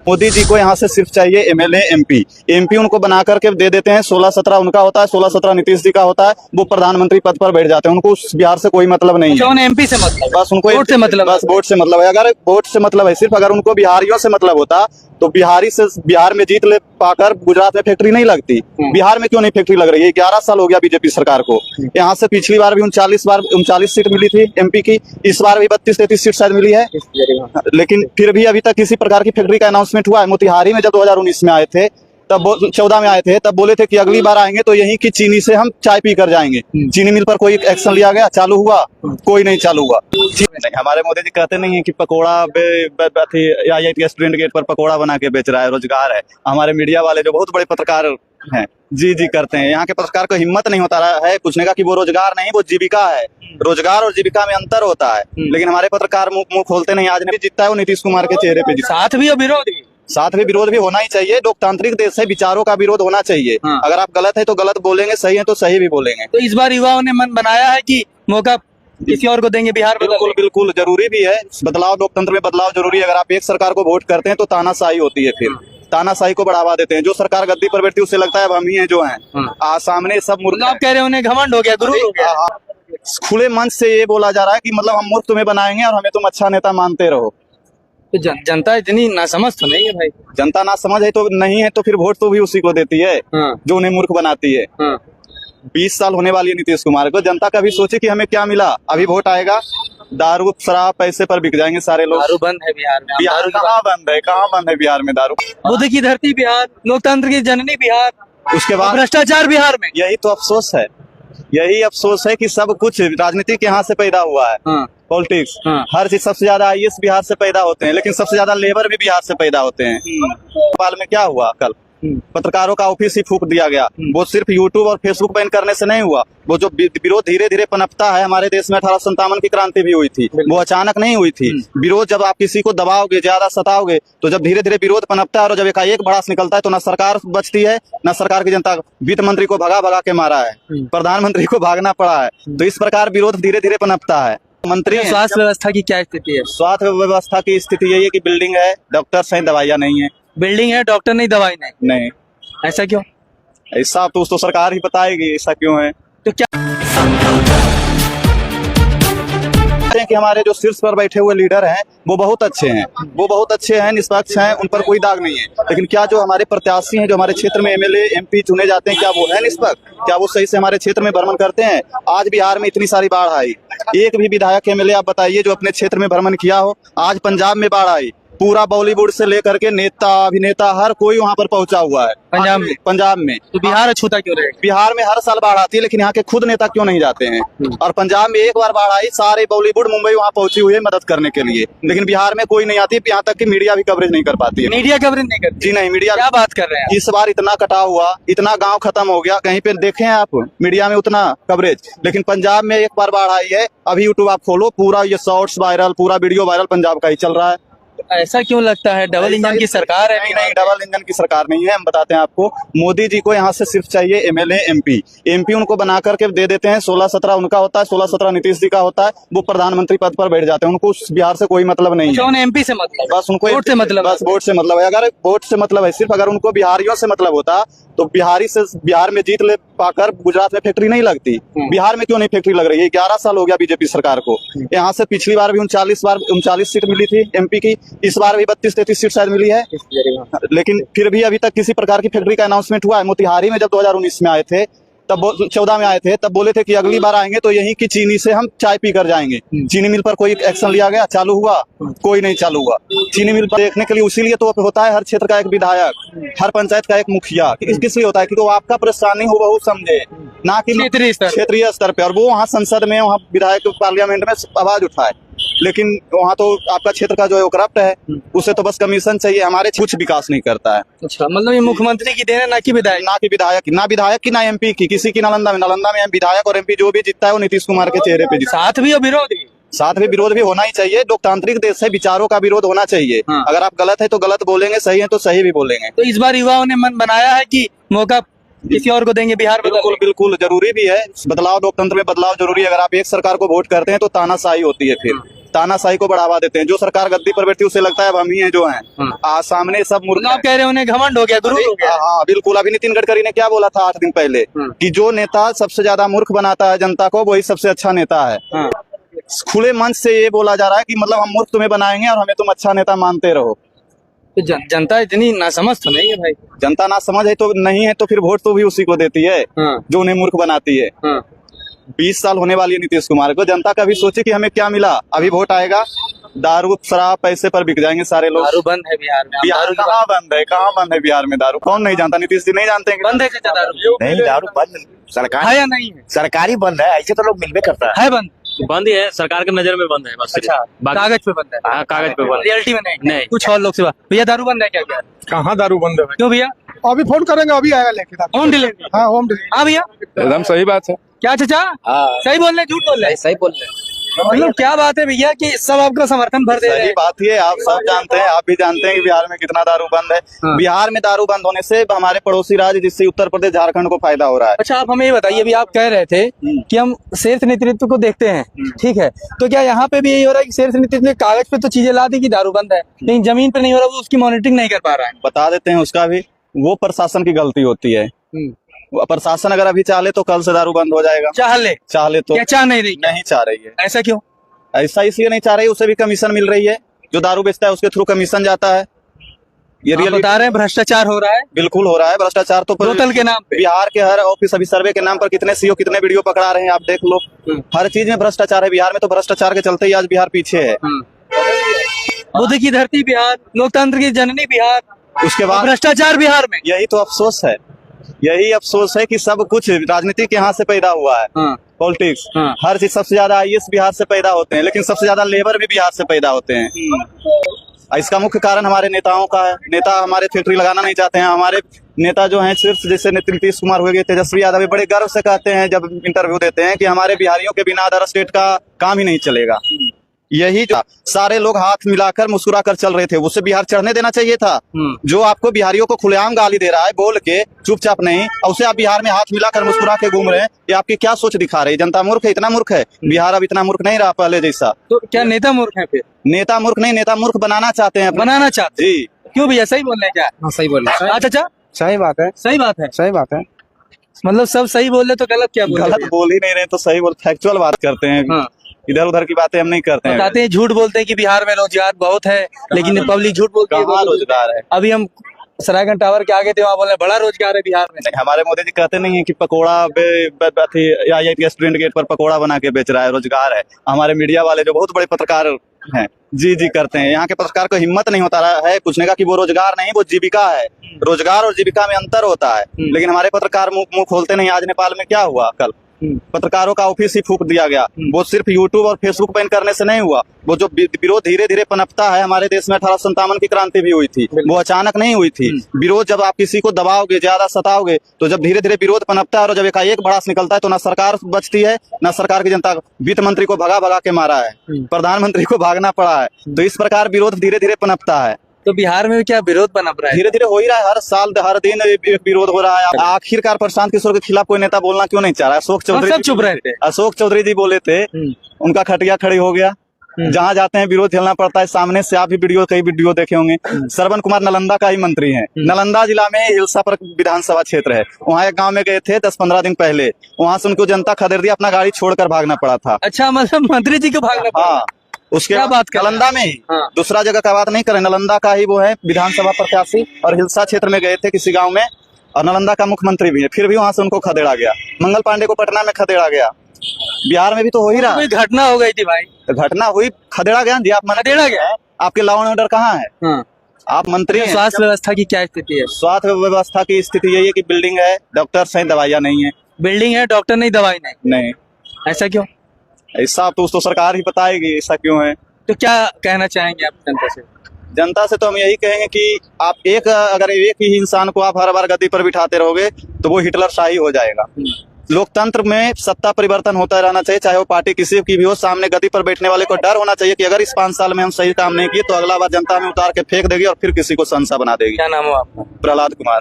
मोदी जी को यहाँ से सिर्फ चाहिए एमएलए एमपी उनको बना करके दे देते हैं। 16-17 उनका होता है, 16-17 नीतीश जी का होता है। वो प्रधानमंत्री पद पर बैठ जाते हैं। उनको उस बिहार से कोई मतलब नहीं है। उन्हें एमपी से मतलब, बस उनको वोट से मतलब, बस वोट से मतलब है। अगर वोट से मतलब है सिर्फ, अगर उनको बिहारियों से मतलब होता तो बिहार में जीत ले पाकर गुजरात में फैक्ट्री नहीं लगती। बिहार में क्यों नहीं फैक्ट्री लग रही है? 11 साल हो गया बीजेपी सरकार को। यहाँ से पिछली बार भी 39 सीट मिली थी एमपी की। इस बार भी 32-33 सीट शायद मिली है। लेकिन फिर भी अभी तक किसी प्रकार की फैक्ट्री का अनाउंसमेंट हुआ है? मोतिहारी में जब 2019 में आए थे, तब 14 में आए थे, तब बोले थे कि अगली बार आएंगे तो यहीं की चीनी से हम चाय पी कर जाएंगे। चीनी मिल पर कोई एक्शन लिया गया? चालू हुआ? कोई नहीं चालू हुआ। नहीं, हमारे मोदी जी कहते नहीं है कि पकोड़ा IIT स्टूडेंट गेट पर पकोड़ा बना के बेच रहा है, रोजगार है। हमारे मीडिया वाले जो बहुत बड़े पत्रकार हैं, जी करते हैं। यहाँ के पत्रकार को हिम्मत नहीं होता है पूछने का कि वो रोजगार नहीं, वो जीविका है। रोजगार और जीविका में अंतर होता है। लेकिन हमारे पत्रकार मुंह खोलते नहीं। आज नहीं जीतता है वो नीतीश कुमार के चेहरे पे। साथ भी और विरोध भी, साथ में विरोध भी होना ही चाहिए। लोकतांत्रिक देश है, विचारों का विरोध होना चाहिए। अगर आप गलत है तो गलत बोलेंगे, सही है तो सही भी बोलेंगे। तो इस बार युवाओं ने मन बनाया है कि मौका किसी और को देंगे बिहार में। बिल्कुल जरूरी भी है बदलाव। लोकतंत्र में बदलाव जरूरी है। अगर आप एक सरकार को वोट करते हैं तो तानाशाही होती है, फिर तानाशाही को बढ़ावा देते हैं। जो सरकार गद्दी पर बैठती है उससे लगता है अब हम ही हैं जो हैं। सामने सब मूर्ख। आप कह रहे हैं उन्हें घमंड हो गया, गुरूर हो गया। खुले मंच से ये बोला जा रहा है कि मतलब हम मूर्ख तुम्हें बनाएंगे और हमें तुम अच्छा नेता मानते रहो। तो जनता इतनी नासमझ तो नहीं है भाई। जनता ना समझ है तो नहीं है तो फिर वोट तो भी उसी को देती है जो उन्हें मूर्ख बनाती है। 20 साल होने वाली है नीतीश कुमार को। जनता कभी सोचे कि हमें क्या मिला? अभी वोट आएगा, दारू शराब पैसे पर बिक जाएंगे सारे लोग। दारू बंद है बिहार में। बिहार कहाँ बंद है बिहार में दारू? बुद्ध की धरती बिहार, लोकतंत्र की जननी बिहार, उसके बाद भ्रष्टाचार बिहार में। यही तो अफसोस है। यही अफसोस है कि सब कुछ राजनीति के यहाँ से पैदा हुआ है। पॉलिटिक्स, हर चीज। सबसे ज्यादा IAS बिहार से पैदा होते हैं, लेकिन सबसे ज्यादा लेबर भी बिहार से पैदा होते हैं। भोपाल में क्या हुआ कल? पत्रकारों का ऑफिस ही फूंक दिया गया। वो सिर्फ यूट्यूब और फेसबुक बैन करने से नहीं हुआ। वो जो विरोध धीरे धीरे पनपता है, हमारे देश में 1857 की क्रांति भी हुई थी, वो अचानक नहीं हुई थी। विरोध जब आप किसी को दबाओगे, ज्यादा सताओगे, तो जब धीरे धीरे विरोध पनपता है और जब एकाएक भड़ास निकलता है तो ना सरकार बचती है ना सरकार की जनता। वित्त मंत्री को भगा के मारा है, प्रधानमंत्री को भागना पड़ा है। तो इस प्रकार विरोध धीरे धीरे पनपता है। मंत्री, स्वास्थ्य व्यवस्था की क्या स्थिति है? स्वास्थ्य व्यवस्था की स्थिति यही है कि बिल्डिंग है, डॉक्टर्स हैं, दवाइयाँ नहीं है। बिल्डिंग है, डॉक्टर नहीं, दवाई नहीं। ऐसा क्यों? ऐसा तो सरकार ही बताएगी ऐसा क्यों है। तो क्या कि हमारे जो शीर्ष पर बैठे हुए लीडर हैं वो बहुत अच्छे हैं, निष्पक्ष हैं, उन पर कोई दाग नहीं है। लेकिन क्या जो हमारे प्रत्याशी हैं, जो हमारे क्षेत्र में MLA MP चुने जाते हैं, क्या वो है निष्पक्ष? क्या वो सही से हमारे क्षेत्र में भ्रमण करते हैं? आज बिहार में इतनी सारी बाढ़ आई, एक भी विधायक MLA आप बताइए जो अपने क्षेत्र में भ्रमण किया हो। आज पंजाब में बाढ़ आई, पूरा बॉलीवुड से लेकर के नेता अभिनेता हर कोई वहाँ पर पहुंचा हुआ है। पंजाब में तो बिहार अछूता क्यों रहेगा? बिहार में हर साल बाढ़ आती है, लेकिन यहाँ के खुद नेता क्यों नहीं जाते हैं? और पंजाब में एक बार बाढ़ आई, सारे बॉलीवुड मुंबई वहाँ पहुंची हुई है मदद करने के लिए, लेकिन बिहार में कोई नहीं आती। यहाँ तक कि मीडिया भी कवरेज नहीं कर पाती है। मीडिया कवरेज नहीं करती? जी नहीं, मीडिया। क्या बात कर रहे हैं? इस बार इतना कटा हुआ, इतना गांव खत्म हो गया, कहीं पे देखें आप मीडिया में उतना कवरेज। लेकिन पंजाब में एक बार बाढ़ आई है, अभी यूट्यूब आप खोलो, पूरा ये शॉर्ट्स वायरल, पूरा वीडियो वायरल पंजाब का ही चल रहा है। ऐसा क्यों लगता है? डबल इंजन की सरकार है? नहीं, डबल इंजन की सरकार नहीं है। हम बताते हैं आपको। मोदी जी को यहाँ से सिर्फ चाहिए MLA MP उनको बना करके दे देते हैं। 16-17 उनका होता है, 16-17 नीतीश जी का होता है। वो प्रधानमंत्री पद पर बैठ जाते हैं। उनको उस बिहार से कोई मतलब नहीं है। उन्हें एमपी से मतलब, बस उनको वोट से मतलब, बस वोट से मतलब है। अगर वोट से मतलब है सिर्फ, अगर उनको बिहारियों से मतलब होता तो बिहार में जीत ले पाकर गुजरात में फैक्ट्री नहीं लगती। बिहार में क्यों नहीं फैक्ट्री लग रही है? 11 साल हो गया बीजेपी सरकार को। यहाँ से पिछली बार भी 39 सीट मिली थी MP की। इस बार भी 32-33 सीट शायद मिली है। लेकिन फिर भी अभी तक किसी प्रकार की फैक्ट्री का अनाउंसमेंट हुआ है? मोतिहारी में जब 2019 में आए थे, तब 14 में आए थे, तब बोले थे कि अगली बार आएंगे तो यहीं की चीनी से हम चाय पी कर जाएंगे। चीनी मिल पर कोई एक्शन लिया गया? चालू हुआ? कोई नहीं चालू हुआ। चीनी मिल पर देखने के लिए इसीलिए तो होता है हर क्षेत्र का एक विधायक, हर पंचायत का एक मुखिया। किस लिए होता है? क्योंकि वो आपका परेशानी हो वो समझे, ना कि क्षेत्रीय स्तर पे। और वो वहाँ संसद में, वहाँ विधायक पार्लियामेंट में आवाज उठाए। लेकिन वहाँ तो आपका क्षेत्र का जो है वो करप्ट है, उसे तो बस कमीशन चाहिए। हमारे कुछ विकास नहीं करता है। अच्छा, मतलब ये मुख्यमंत्री की देन है, ना कि विधायक? ना विधायक की, ना MP की, किसी की। नालंदा में विधायक और MP जो भी जीतता है वो नीतीश कुमार के चेहरे पे जीतता है। साथ भी और विरोध भी, साथ में विरोध भी होना ही चाहिए। लोकतांत्रिक देश है, विचारों का विरोध होना चाहिए। अगर आप गलत है तो गलत बोलेंगे, सही है तो सही भी बोलेंगे। तो इस बार युवाओं ने मन बनाया है कि मौका किसी और को देंगे बिहार में। बिल्कुल जरूरी भी है बदलाव। लोकतंत्र में बदलाव जरूरी है। अगर आप एक सरकार को वोट करते हैं तो तानाशाही होती है, फिर तानाशाही को बढ़ावा देते हैं। जो सरकार गद्दी पर बैठती है उसे लगता है अब हम ही हैं जो हैं। सामने सब मूर्ख आप कह रहे हैं उन्हें घमंड हो गया, गुरूर हो गया। हाँ बिल्कुल। अभी नितिन गडकरी ने क्या बोला था 8 दिन पहले कि जो नेता सबसे ज्यादा मूर्ख बनाता है जनता को वही सबसे अच्छा नेता है। खुले मंच से ये बोला जा रहा है कि मतलब हम मूर्ख तुम्हें बनाएंगे और हमें तुम अच्छा नेता मानते रहो। तो जनता इतनी नासमझ तो नहीं है भाई। जनता ना समझ है तो नहीं है तो फिर वोट तो भी उसी को देती है जो उन्हें मूर्ख बनाती है। 20 साल होने वाली है नीतीश कुमार को। जनता कभी सोचे कि हमें क्या मिला। अभी वोट आएगा, दारू शराब पैसे पर बिक जाएंगे सारे लोग। दारू बंद है बिहार में। बिहार कहाँ बंद है? कहाँ बंद है बिहार में दारू? कौन नहीं जानता? नीतीश जी नहीं जानते हैं? बंद है चाचा दारू? नहीं, दारू बंद सरकार है या नहीं है? सरकारी बंद है, ऐसे तो लोग मिलवे करता है। बंद बंद ही है, सरकार की नजर में बंद है बस। अच्छा, कागज पे बंद है। हाँ, कागज पे बंद। रियलिटी में नहीं। नहीं। कुछ और लोग से बात। भैया दारू बंद है क्या? क्या कहाँ दारू बंद है? क्यों भैया? अभी फोन करेंगे, अभी आएगा लेके। Home delivery? हाँ, होम डिलीवरी। हाँ भैया, एकदम सही बात है। क्या चाचा सही बोल रहे झूठ बोल रहे? सही बोल रहे हैं। मतलब क्या बात है भैया कि सब आपका समर्थन भर दे रहे सही हैं। बात ये आप सब जानते हैं, आप भी जानते हैं कि बिहार में कितना दारू बंद है। बिहार में दारू बंद होने से हमारे पड़ोसी राज्य जिससे उत्तर प्रदेश झारखंड को फायदा हो रहा है। अच्छा, आप हमें ये बताइए, अभी आप कह रहे थे कि हम शीर्ष नेतृत्व को देखते हैं, ठीक है, तो क्या यहाँ पे भी यही हो रहा है कि शीर्ष नेतृत्व ने कागज पे तो चीजें ला दी कि दारू बंद है, लेकिन जमीन पे नहीं हो रहा, वो उसकी मॉनिटरिंग नहीं कर पा रहा है? बता देते हैं उसका भी, वो प्रशासन की गलती होती है। प्रशासन अगर अभी चाहे तो कल से दारू बंद हो जाएगा। चाह ले तो क्या चाह नहीं रही? नहीं चाह रही है। ऐसा क्यों? ऐसा इसलिए नहीं चाह रही, उसे भी कमीशन मिल रही है। जो दारू बेचता है उसके थ्रू कमीशन जाता है। ये आप रियल बता रहे हैं भ्रष्टाचार हो रहा है? बिल्कुल हो रहा है भ्रष्टाचार। तो बोतल के नाम पे बिहार के हर ऑफिस अभी सर्वे के नाम पर कितने सीओ कितने वीडियो पकड़ा रहे हैं, आप देख लो। हर चीज में भ्रष्टाचार है बिहार में। तो भ्रष्टाचार के चलते ही आज बिहार पीछे है। बुद्ध की धरती बिहार, लोकतंत्र की जननी बिहार, उसके बाद भ्रष्टाचार बिहार में। यही तो अफसोस है, यही अफसोस है कि सब कुछ राजनीति के यहाँ से पैदा हुआ है। पॉलिटिक्स, हर चीज। सबसे ज्यादा आईएएस बिहार से पैदा होते हैं, लेकिन सबसे ज्यादा लेबर भी बिहार से पैदा होते हैं। इसका मुख्य कारण हमारे नेताओं का है। नेता हमारे फैक्ट्री लगाना नहीं चाहते हैं। हमारे नेता जो हैं सिर्फ जैसे नीतीश कुमार हो गए, तेजस्वी यादव, बड़े गर्व से कहते हैं जब इंटरव्यू देते हैं कि हमारे बिहारियों के बिना अदर स्टेट का काम ही नहीं चलेगा। यही जो सारे लोग हाथ मिलाकर मुस्कुरा कर चल रहे थे, उससे बिहार चढ़ने देना चाहिए था। जो आपको बिहारियों को खुलेआम गाली दे रहा है बोल के, चुपचाप नहीं, और उसे आप बिहार में हाथ मिलाकर मुस्कुरा के घूम रहे हैं, ये आपकी क्या सोच दिखा रही है? जनता मूर्ख है? इतना मूर्ख है बिहार? अब इतना मूर्ख नहीं रहा पहले जैसा। तो क्या नेता मूर्ख है फिर? नेता मूर्ख नहीं, नेता मूर्ख बनाना चाहते हैं। बनाना चाहते जी। क्यों भैया, सही बोल रहे हैं क्या? हाँ, सही बोल रहे हैं। अच्छा, सही बात है। सही बात है। सही बात है। मतलब सब सही बोल रहे तो गलत क्या बोल रहे गलत बोल ही नहीं रहे तो सही बोल, फैक्चुअल बात करते हैं। इधर उधर की बातें हम नहीं करते हैं। बताते हैं, झूठ बोलते हैं कि बिहार में रोजगार बहुत है, लेकिन पब्लिक झूठ बोलती है। कहाँ रोजगार है? अभी हम सरायगंज टावर के आगे थे, वहाँ बोले बड़ा रोजगार है बिहार में। हमारे मोदी जी कहते नहीं है कि पकोड़ा IIT स्टूडेंट गेट पर पकोड़ा बना के बेच रहा है, रोजगार है। हमारे मीडिया वाले जो बहुत बड़े पत्रकार हैं, जी जी करते हैं। यहाँ के पत्रकार को हिम्मत नहीं होता है पूछने का कि वो रोजगार नहीं, वो जीविका है। रोजगार और जीविका में अंतर होता है, लेकिन हमारे पत्रकार मुंह खोलते नहीं। आज नेपाल में क्या हुआ? कल पत्रकारों का ऑफिस ही फूंक दिया गया। वो सिर्फ यूट्यूब और फेसबुक बैन करने से नहीं हुआ। वो जो विरोध धीरे धीरे पनपता है, हमारे देश में 1857 की क्रांति भी हुई थी, वो अचानक नहीं हुई थी। विरोध जब आप किसी को दबाओगे, ज्यादा सताओगे, तो जब धीरे धीरे विरोध पनपता है और जब एकाएक भड़ास निकलता है तो ना सरकार बचती है, ना सरकार की जनता। वित्त मंत्री को भगा भगा के मारा है, प्रधानमंत्री को भागना पड़ा है। तो इस प्रकार विरोध धीरे धीरे पनपता है। तो बिहार में क्या विरोध पनप रहा है? धीरे धीरे हो ही रहा है, हर साल हर दिन विरोध हो रहा है। आखिरकार प्रशांत किशोर के खिलाफ कोई नेता बोलना क्यों नहीं चाह रहा है? अशोक चौधरी सब चुप रहे थे। अशोक चौधरी जी बोले थे, उनका खटिया खड़ी हो गया। जहाँ जाते हैं विरोध झेलना पड़ता है। सामने से आप भी कई वीडियो देखे होंगे। श्रवण कुमार नालंदा का ही मंत्री है। नालंदा जिला में हिलसा पर विधानसभा क्षेत्र है, वहाँ एक गांव में गए थे 10-15 दिन पहले। वहां से उनको जनता खदेड़ दिया, अपना गाड़ी छोड़कर भागना पड़ा था। अच्छा, मतलब मंत्री जी को भागना पड़ा? हाँ, उसके क्या बात कर रहे हैं? नालंदा में ही, दूसरा जगह का बात नहीं करें। नालंदा का ही वो है विधानसभा प्रत्याशी, और हिलसा क्षेत्र में गए थे किसी गांव में, और नालंदा का मुख्यमंत्री भी है। फिर भी वहां से उनको खदेड़ा गया। मंगल पांडे को पटना में खदेड़ा गया। बिहार में भी तो हो ही रहा। कोई घटना हो गई थी भाई? तो घटना हुई, खदेड़ा गया जी। आप खदेड़ा गया? आपके लॉ एंड ऑर्डर कहाँ है? आप मंत्री हैं। स्वास्थ्य व्यवस्था की क्या स्थिति है? स्वास्थ्य व्यवस्था की स्थिति यही है कि बिल्डिंग है, डॉक्टर सही दवाइयाँ नहीं है। बिल्डिंग है, डॉक्टर नहीं, दवाई नहीं। नहीं, ऐसा क्यों? ऐसा तो सरकार ही बताएगी ऐसा क्यों है। तो क्या कहना चाहेंगे आप जनता से? जनता से तो हम यही कहेंगे कि आप अगर एक ही इंसान को आप हर बार गद्दी पर बिठाते रहोगे तो वो हिटलर शाही हो जाएगा। लोकतंत्र में सत्ता परिवर्तन होता रहना चाहिए, चाहे वो पार्टी किसी की भी हो। सामने गद्दी पर बैठने वाले को डर होना चाहिए कि अगर इस 5 साल में हम सही काम नहीं किए तो अगला बार जनता हमें उतार के फेंक देगी और फिर किसी को संसा बना देगी। क्या नाम हो आपका? प्रहलाद कुमार।